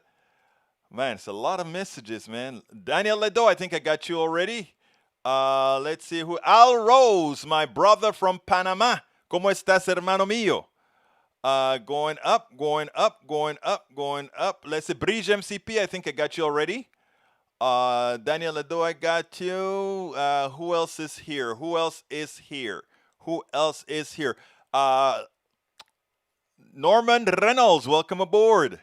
Man, it's a lot of messages, man. Daniel Ledo, I think I got you already. Let's see who. Al Rose, my brother from Panama. ¿Cómo estás, hermano mío? Going up. Let's see. Brige MCP, I think I got you already. Daniel Ledo, I got you. Who else is here? Norman Reynolds, welcome aboard.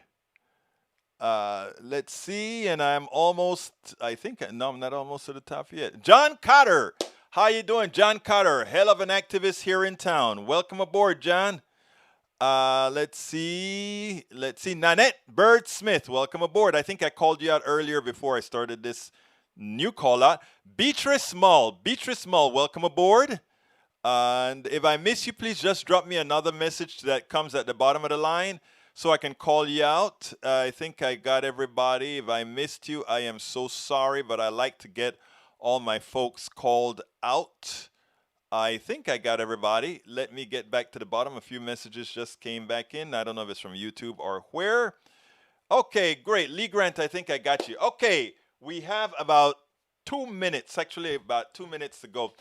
Let's see, and I'm not almost to the top yet. John Cotter, how you doing, John Cotter? Hell of an activist here in town. Welcome aboard, John. Let's see. Nanette Bird Smith, welcome aboard. I think I called you out earlier before I started this new call out. Beatrice Small, welcome aboard. And if I miss you, please just drop me another message that comes at the bottom of the line so I can call you out. I think I got everybody. If I missed you, I am so sorry, but I like to get all my folks called out. I think I got everybody. Let me get back to the bottom. A few messages just came back in. I don't know if it's from YouTube or where. Okay, great. Lee Grant, I think I got you. Okay, we have about 2 minutes, actually about 2 minutes to go.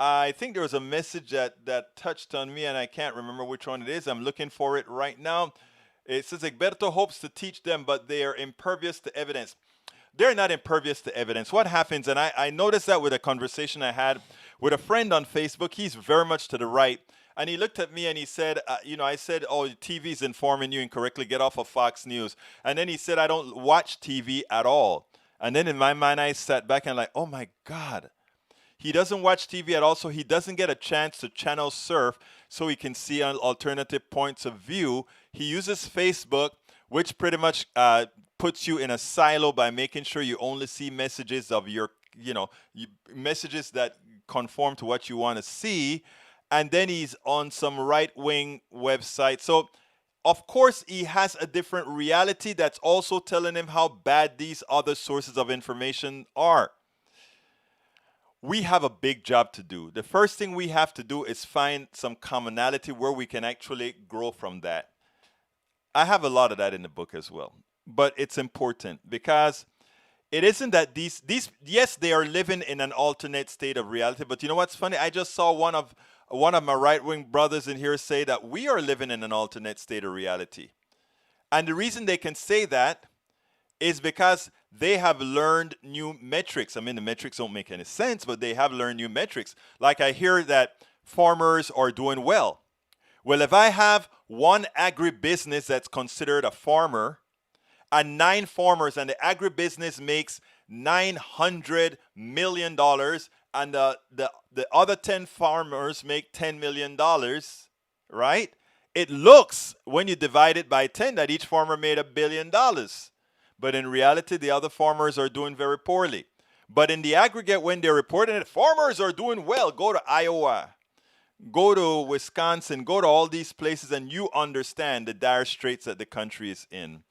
I think there was a message that touched on me, and I can't remember which one it is. I'm looking for it right now. It says, Egberto hopes to teach them, but they are impervious to evidence. They're not impervious to evidence. What happens, and I noticed that with a conversation I had with a friend on Facebook. He's very much to the right. And he looked at me and he said, I said, oh, TV's informing you incorrectly. Get off of Fox News. And then he said, I don't watch TV at all. And then in my mind, I sat back and like, oh my God. He doesn't watch TV at all, so he doesn't get a chance to channel surf so he can see alternative points of view. He uses Facebook, which pretty much puts you in a silo by making sure you only see messages of your, messages that conform to what you want to see. And then he's on some right-wing website. So, of course, he has a different reality that's also telling him how bad these other sources of information are. We have a big job to do. The first thing we have to do is find some commonality where we can actually grow from that. I have a lot of that in the book as well. But it's important because it isn't that these yes, they are living in an alternate state of reality. But you know what's funny? I just saw one of my right-wing brothers in here say that we are living in an alternate state of reality. And the reason they can say that is because they have learned new metrics. I mean, the metrics don't make any sense, but they have learned new metrics. Like I hear that farmers are doing well. Well, if I have one agribusiness that's considered a farmer and 9 farmers, and the agribusiness makes $900 million, and the other 10 farmers make $10 million, right? It looks, when you divide it by 10, that each farmer made $1 billion. But in reality, the other farmers are doing very poorly. But in the aggregate, when they're reporting it, farmers are doing well. Go to Iowa, go to Wisconsin, go to all these places, and you understand the dire straits that the country is in.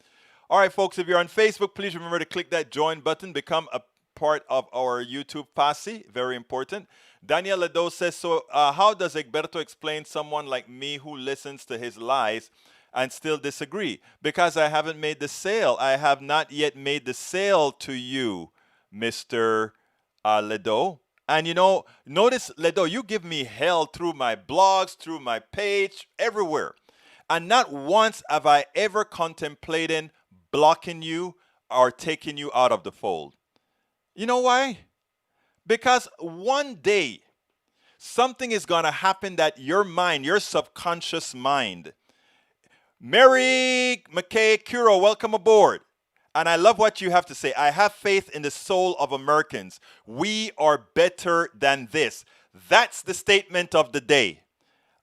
All right, folks, if you're on Facebook, please remember to click that join button. Become a part of our YouTube posse. Very important. Daniel Ledo says, so how does Egberto explain someone like me who listens to his lies and still disagree? Because I haven't made the sale. I have not yet made the sale to you, Mr. Ledo. And notice, Ledo, you give me hell through my blogs, through my page, everywhere. And not once have I ever contemplated blocking you or taking you out of the fold. You know why? Because one day, something is going to happen that your mind, your subconscious mind. Mary McKay Curo, welcome aboard. And I love what you have to say. I have faith in the soul of Americans. We are better than this. That's the statement of the day.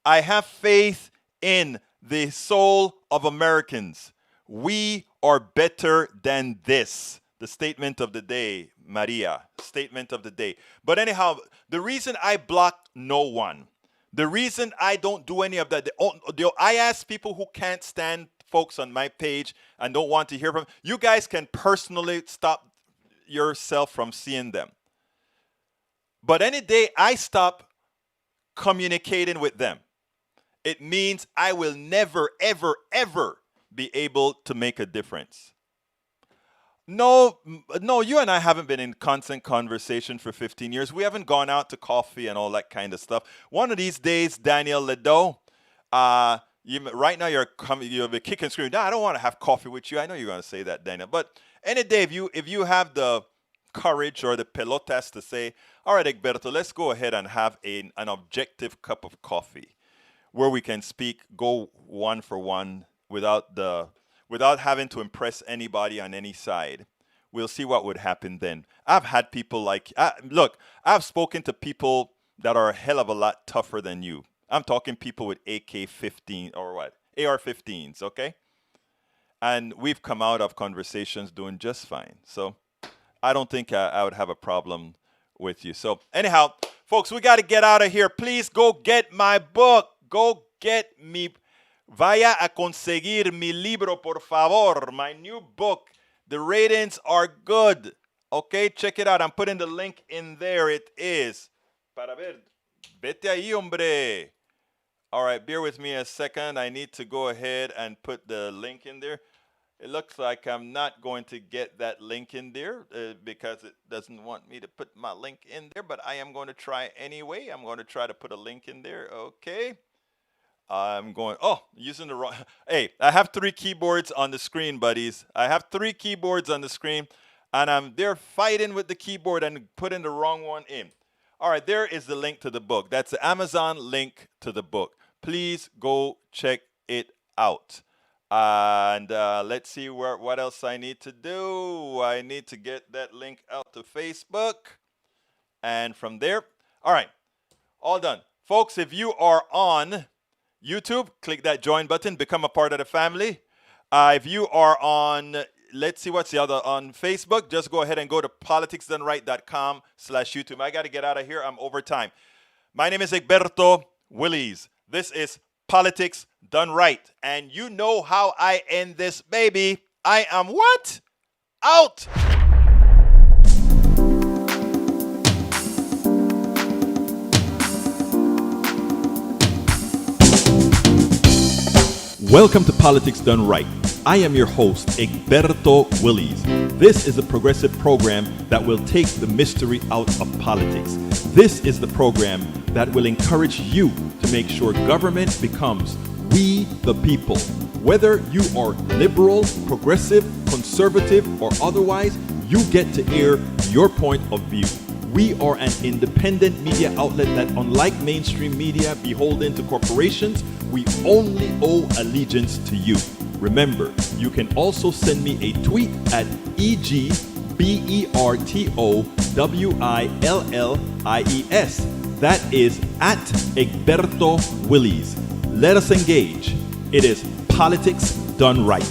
I have faith in the soul of Americans. We are better than this. The statement of the day, Maria. Statement of the day. But anyhow, the reason I block no one, the reason I don't do any of that, I ask people who can't stand folks on my page and don't want to hear from, you guys can personally stop yourself from seeing them. But any day I stop communicating with them, it means I will never, ever, ever be able to make a difference. No, you and I haven't been in constant conversation for 15 years. We haven't gone out to coffee and all that kind of stuff. One of these days, Daniel Ledo, right now you'll be kicking and screaming, no, I don't want to have coffee with you. I know you're going to say that, Daniel. But any day, if you have the courage or the pelotas to say, all right, Egberto, let's go ahead and have an objective cup of coffee where we can speak, go one for one without having to impress anybody on any side. We'll see what would happen then. I've had people I've spoken to people that are a hell of a lot tougher than you. I'm talking people with AK-15 or what? AR-15s, okay? And we've come out of conversations doing just fine. So I don't think I would have a problem with you. So anyhow, folks, we got to get out of here. Please go get my book. Go get me. Vaya a conseguir mi libro, por favor. My new book. The ratings are good. Okay, check it out. I'm putting the link in there. It is. Para ver. Vete ahí, hombre. All right, bear with me a second. I need to go ahead and put the link in there. It looks like I'm not going to get that link in there because it doesn't want me to put my link in there, but I am going to try anyway. I'm going to try to put a link in there. Okay. I'm going, using the wrong. Hey, I have 3 keyboards on the screen, buddies. I have 3 keyboards on the screen, and they're fighting with the keyboard and putting the wrong one in. All right, there is the link to the book. That's the Amazon link to the book. Please go check it out. And let's see what else I need to do. I need to get that link out to Facebook. And from there, all right, all done. Folks, if you are on YouTube, click that join button, become a part of the family. If you are on, let's see what's the other, on Facebook, just go ahead and go to politicsdoneright.com/YouTube. I got to get out of here. I'm over time. My name is Egberto Willies. This is Politics Done Right. And you know how I end this, baby. I am what? Out. Welcome to Politics Done Right. I am your host, Egberto Willies. This is a progressive program that will take the mystery out of politics. This is the program that will encourage you to make sure government becomes we the people. Whether you are liberal, progressive, conservative, or otherwise, you get to air your point of view. We are an independent media outlet that, unlike mainstream media beholden to corporations, we only owe allegiance to you. Remember, you can also send me a tweet at EGBERTOWILLIES. That is at Egberto Willies. Let us engage. It is Politics Done Right.